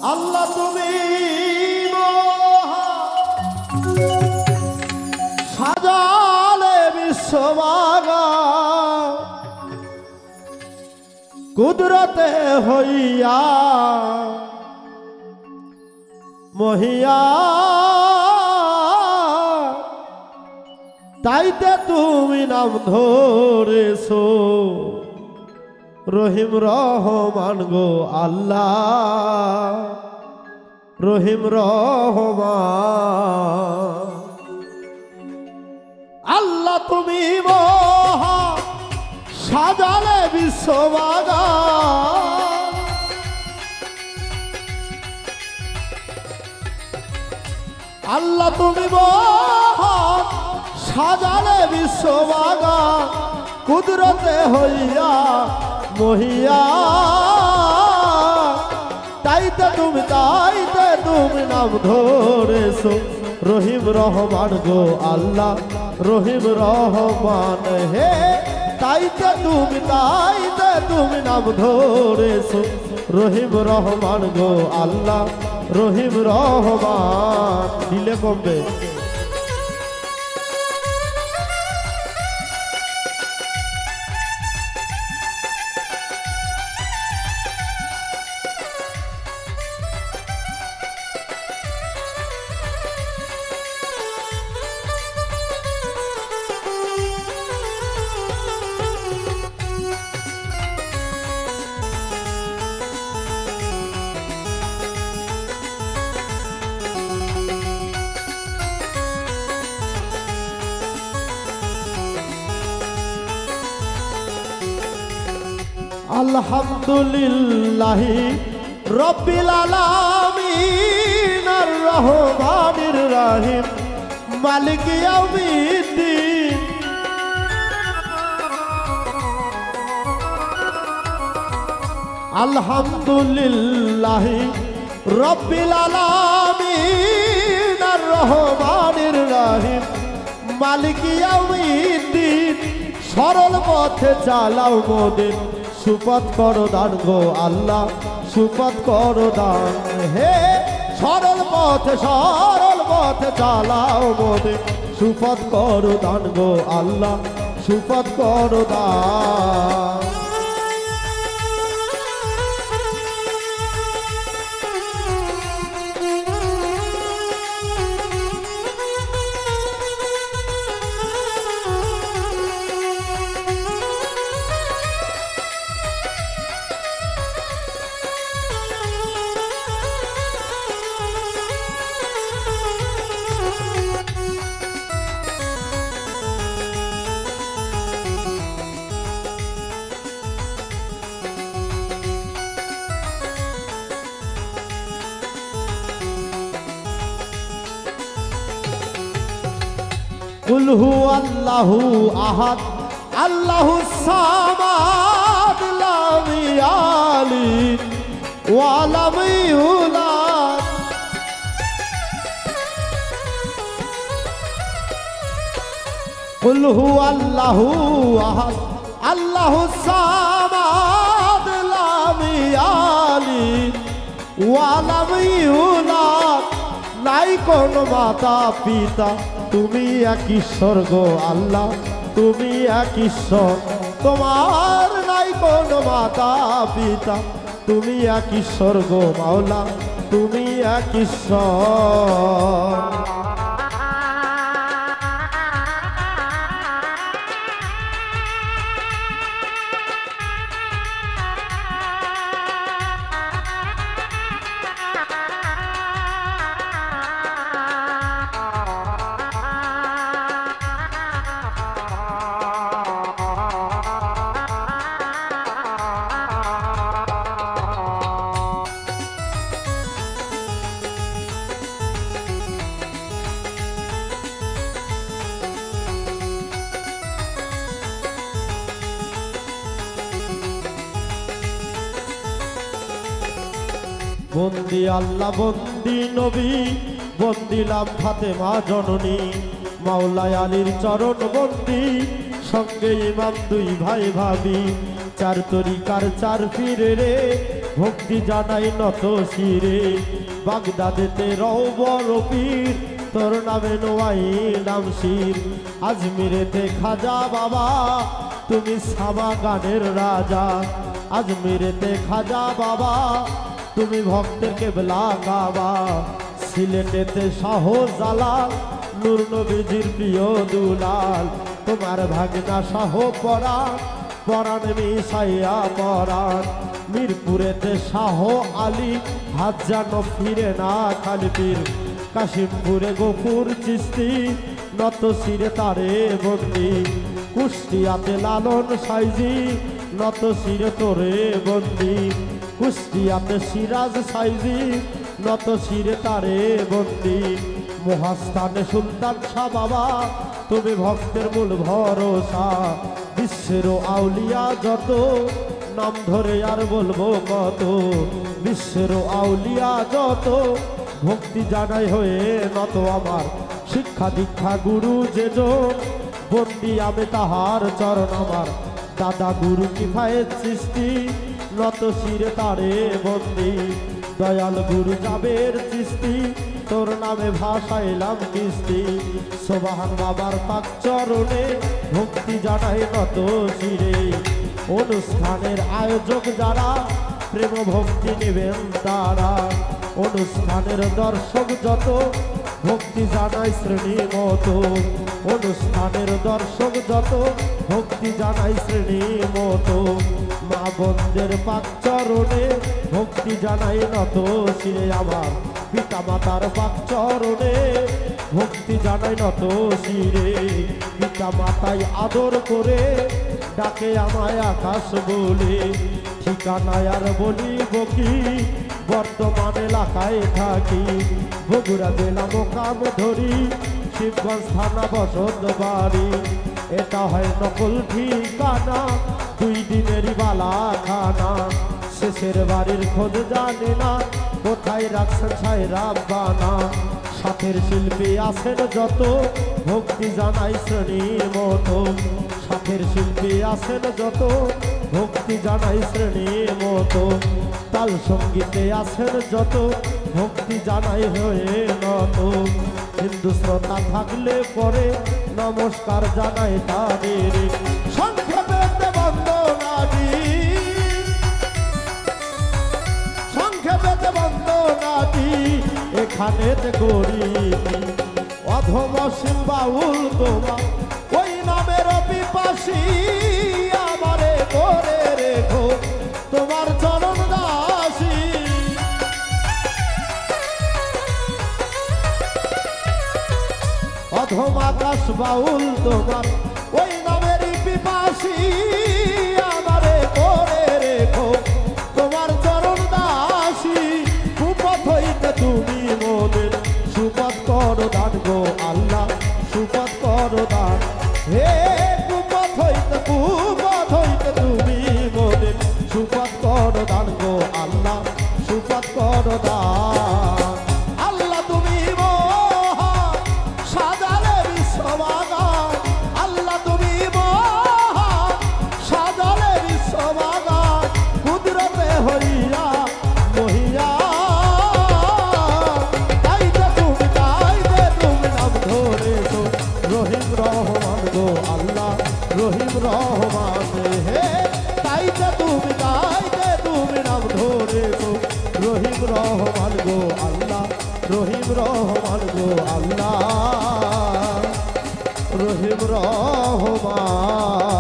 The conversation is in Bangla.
আল্লাহ তুমি সাজালে বিশ্ববাগান কুদরতে হইয়া মহিয়া তাইতে তুমি নাম ধরেছো রহিম রহমান গো আল্লাহ রহিম রহমান আল্লাহ তুমি মহা সাজালে বিশ্ববাগান আল্লাহ তুমি মহা সাজালে বিশ্ববাগান কুদরতে হইয়া মহিয়া তাইতে তুমি নাম ধরেছো রহিম রহমান গো আল্লাহ রহিম রহমান হে তাইতে তুমি নাম ধরেছো রহিম রহমান গো আল্লাহ রহিম রহমান দিলে কমবে আলহামদুলিল্লাহি রব্বিল আলামিন আর রহমানির রহিম মালিক ইয়াউমিদ্দিন আলহামদুলিল্লাহি রব্বিল আলামিন আর রহমানির রহিম মালিক ইয়াউমিদ্দিন সরল পথে চালাও মোদের সুপথ করো দান গো আল্লাহ সুপথ করো দান হে সরল পথে চালাও মোদের সুপথ করো দান গো আল্লাহ সুপথ করো দান কুল হু আল্লাহু আহাদ আল্লাহুস সামাদ লাম ইয়ালিদ ওয়া লাম ইউলাদ কুল হু আল্লাহু আহাদ আল্লাহুস সামাদ লাম ইয়ালিদ ওয়া লাম ইউলাদ নাই কোন মাতা পিতা তুমি এক ঈশ্বর গো আল্লাহ তুমি এক ঈশ্বর তোমার নাই কোন মাতা পিতা তুমি এক ঈশ্বর গো মাওলা তুমি এক ঈশ্বর বন্দি আল্লাহ বন্দি নবী বন্দিলাম ফাতেমা জননী মাওলায় আলীর চরণ বন্দি সঙ্গে ইমাম দুই ভাই ভাবি চার তরিকার চার পীরে রে ভক্তি জানাই নত শিরে বাগদাদেতে রও বড় পীর তোর নামে নোয়াইলাম শির আজমিরেতে খাজা বাবা তুমি সাবা গানের রাজা আজমিরেতে খাজা বাবা তুমি ভক্তের কেবলা কাবা সিলেটেতে শাহ জালাল নূর নবীজির প্রিয় দুলাল তোমার ভাগনা শাহ পরাণ পরাণ মিশাইয়া পরাণ মিরপুরেতে শাহ আলী হাত যেন ফিরে না খালি পীর কাশিমপুরে গফুর চিস্তি নত শিরে তারে বন্দি কুষ্টিয়াতে লালন সাইজি নত শিরে তোরে বন্দি কুষ্টিয়াতে সিরাজ সাইজি নত শিরে তারে বন্দি মহাস্থানে সুলতান শাহ বাবা তুমি ভক্তের মূল ভরসা বিশ্বের আউলিয়া যত নাম ধরে আর বলবো কত বিশ্বের আউলিয়া যত ভক্তি জানাই হয়ে নত আমার শিক্ষা দীক্ষা গুরু যেজন বন্দি আমি তাহার চরণ আমার দাদা গুরু কিফায়েত সৃষ্টি নত শিরে তারে বন্দি দয়াল গুরু জাবের সৃষ্টি তোর নামে ভাসাইলাম কিস্তি সোবাহান বাবার পাক চরণে ভক্তি জানাই নত শিরে অনুষ্ঠানের আয়োজক যারা প্রেম ভক্তি নেবেন তারা অনুষ্ঠানের দর্শক যত ভক্তি জানাই শ্রেণী মতো অনুষ্ঠানের দর্শক যত ভক্তি জানাই শ্রেণী মতো মা বোনদের পাক চরণে ভক্তি জানাই নত শিরে আমার পিতা মাতার পাক চরণে ভক্তি জানাই নত শিরে পিতা মাতাই আদর করে ডাকে আমায় আকাশ বলে ঠিকানায় আর বলি বকি বর্তমান এলাকায় থাকি বগুড়া জেলা মোকাম ধরি শিবগঞ্জ থানা বসত বাড়ি এটা হয় নকল ঠিকানা 2 দিনেরই বালা খানা শেষের বাড়ির খোঁজ জানি না কোথায় রাখছেন ছায়রা বানা সাথের শিল্পী আছেন যত ভক্তি জানাই শ্রেণীর মতো সাথের শিল্পী আছেন যত ভক্তি জানাই শ্রেণীর মতো তাল সঙ্গীতে আছেন যত ভক্তি জানাই হয়ে নত হিন্দু শ্রোতা থাকলে পরে নমস্কার জানাই তাদের সংক্ষেপে বন্দনাদি সংক্ষেপে বন্দনাদি এখানে করি অধম সিং বাউল তোমার ওই নামের পিপাসী আমারে করে রেখো তোমার চরণ দাসী অধম আকাশ বাউল তোমার ওই নামের পিপাসী আমারে করে রেখো তোমার চরণ দাসী কুপথ হইতে তুমি মোদের সুপথ করো দান গো আল্লাহ সুপথ করো দান হে কুপথ হইতে তুমি মোদের সুপথ করো দান গো আল্লাহ সুপথ করো দান আল্লাহ তুমি মহান সাজালে বিশ্ববাগান আল্লাহ তুমি মহান সাজালে বিশ্ববাগান কুদরতে হইয়া মহিয়া তাইতে তুমি নাম ধরেছো রহিম রহমান গো আল্লাহ রহিম রহমান হে তাইতে তুমি নাম ধরেছো রহিম রহমান গো আল্লাহ রহিম রহমান গো আল্লাহ রহিম রহমান